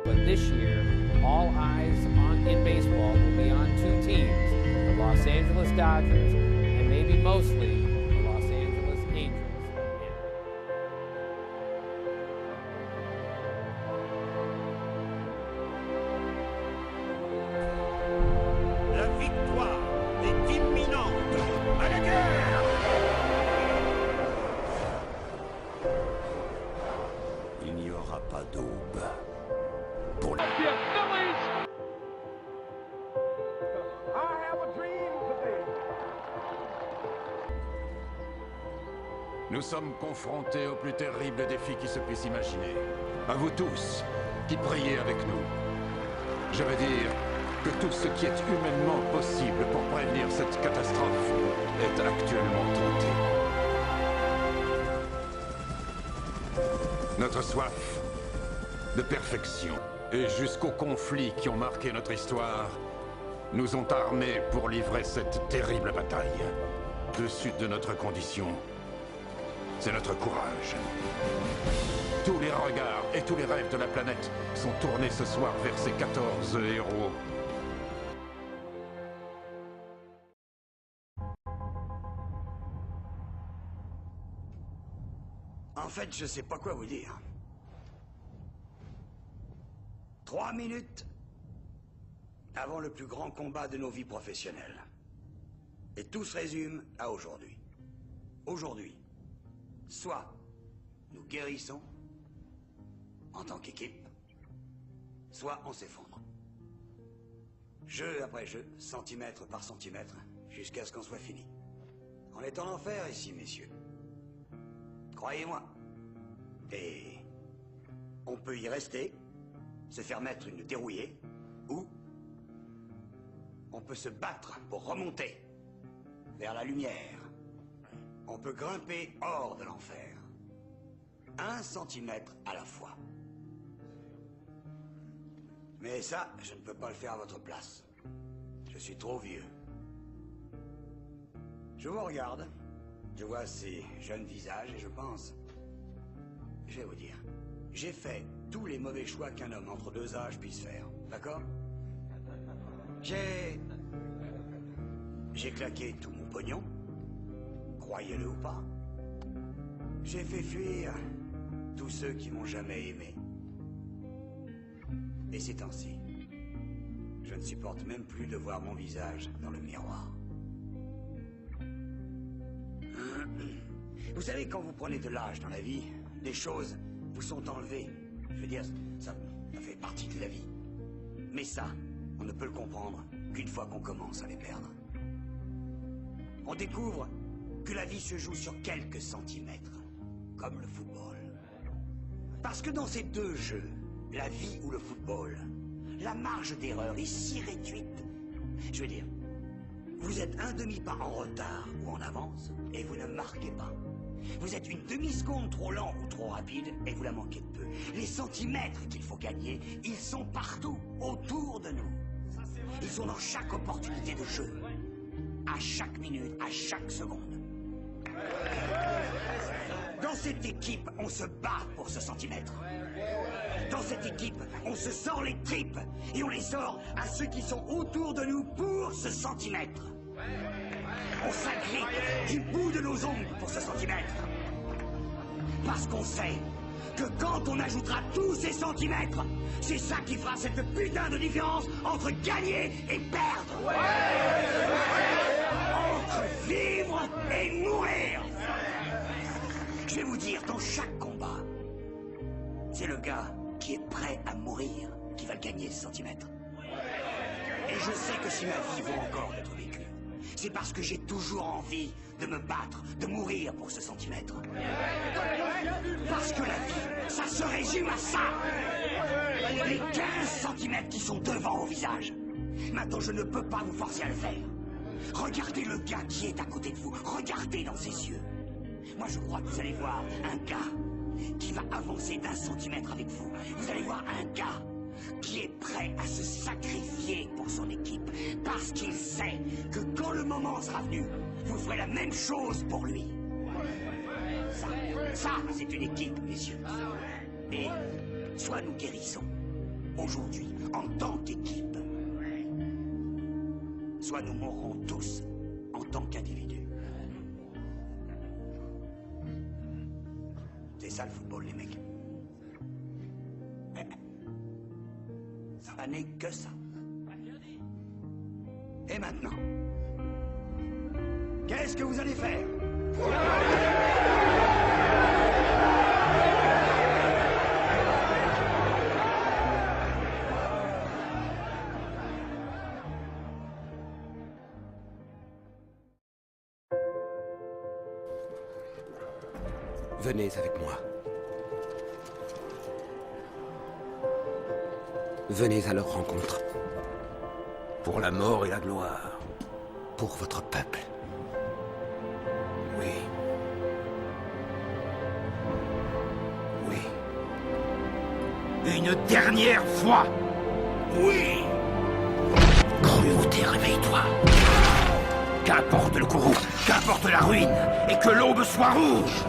But this year, all eyes in baseball will be on two teams, the Los Angeles Dodgers and maybe mostly the Los Angeles Angels. La victoire est imminente. À la guerre! Il n'y aura pas d'aube. Pour la... Nous sommes confrontés au plus terrible défi qui se puisse imaginer. À vous tous, qui priez avec nous. Je veux dire que tout ce qui est humainement possible pour prévenir cette catastrophe est actuellement tenté. Notre soif de perfection et jusqu'aux conflits qui ont marqué notre histoire nous ont armés pour livrer cette terrible bataille. Dessus de notre condition, c'est notre courage. Tous les regards et tous les rêves de la planète sont tournés ce soir vers ces 14 héros. En fait, je sais pas quoi vous dire. 3 minutes avant le plus grand combat de nos vies professionnelles. Et tout se résume à aujourd'hui. Aujourd'hui, soit nous guérissons en tant qu'équipe, soit on s'effondre. Jeu après jeu, centimètre par centimètre, jusqu'à ce qu'on soit fini. On est en enfer ici, messieurs. Croyez-moi. Et on peut y rester, se faire mettre une dérouillée, ou on peut se battre pour remonter vers la lumière. On peut grimper hors de l'enfer. 1 centimètre à la fois. Mais ça, je ne peux pas le faire à votre place. Je suis trop vieux. Je vous regarde. Je vois ces jeunes visages et je pense... Je vais vous dire. J'ai fait tous les mauvais choix qu'un homme entre 2 âges puisse faire. D'accord? J'ai claqué tout mon pognon. Croyez-le ou pas. J'ai fait fuir tous ceux qui m'ont jamais aimé. Et ces temps-ci, je ne supporte même plus de voir mon visage dans le miroir. Vous savez, quand vous prenez de l'âge dans la vie, des choses vous sont enlevées. Je veux dire, ça fait partie de la vie. Mais ça, on ne peut le comprendre qu'une fois qu'on commence à les perdre. On découvre que la vie se joue sur quelques centimètres, comme le football. Parce que dans ces deux jeux, la vie ou le football, la marge d'erreur est si réduite. Je veux dire, vous êtes un demi-pas en retard ou en avance et vous ne marquez pas. Vous êtes une demi-seconde trop lent ou trop rapide et vous la manquez de peu. Les centimètres qu'il faut gagner, ils sont partout, autour de nous. Ils sont dans chaque opportunité de jeu. À chaque minute, à chaque seconde. Dans cette équipe, on se bat pour ce centimètre. Dans cette équipe, on se sort les tripes et on les sort à ceux qui sont autour de nous pour ce centimètre. On s'agrippe du bout de nos ongles pour ce centimètre. Parce qu'on sait que quand on ajoutera tous ces centimètres, c'est ça qui fera cette putain de différence entre gagner et perdre. Entre vivre et mourir. Je vais vous dire, dans chaque combat, c'est le gars qui est prêt à mourir qui va le gagner, ce centimètre. Et je sais que si ma vie vaut encore d'être vécue, c'est parce que j'ai toujours envie de me battre, de mourir pour ce centimètre. Parce que la vie, ça se résume à ça. Les 15 centimètres qui sont devant au visage. Maintenant, je ne peux pas vous forcer à le faire. Regardez le gars qui est à côté de vous. Regardez dans ses yeux. Moi, je crois que vous allez voir un gars qui va avancer d'1 centimètre avec vous. Vous allez voir un gars qui est prêt à se sacrifier pour son équipe, parce qu'il sait que quand le moment sera venu, vous ferez la même chose pour lui. Ça, c'est une équipe, messieurs. Et soit nous guérissons, aujourd'hui, en tant qu'équipe. Soit nous mourrons tous en tant qu'individus. C'est ça le football, les mecs. Ça n'est que ça. Et maintenant, qu'est-ce que vous allez faire? Venez avec moi. Venez à leur rencontre. Pour la mort et la gloire. Pour votre peuple. Oui. Oui. Une dernière fois. Oui. Cruauté, réveille-toi. Qu'importe le courroux, qu'importe la ruine, et que l'aube soit rouge.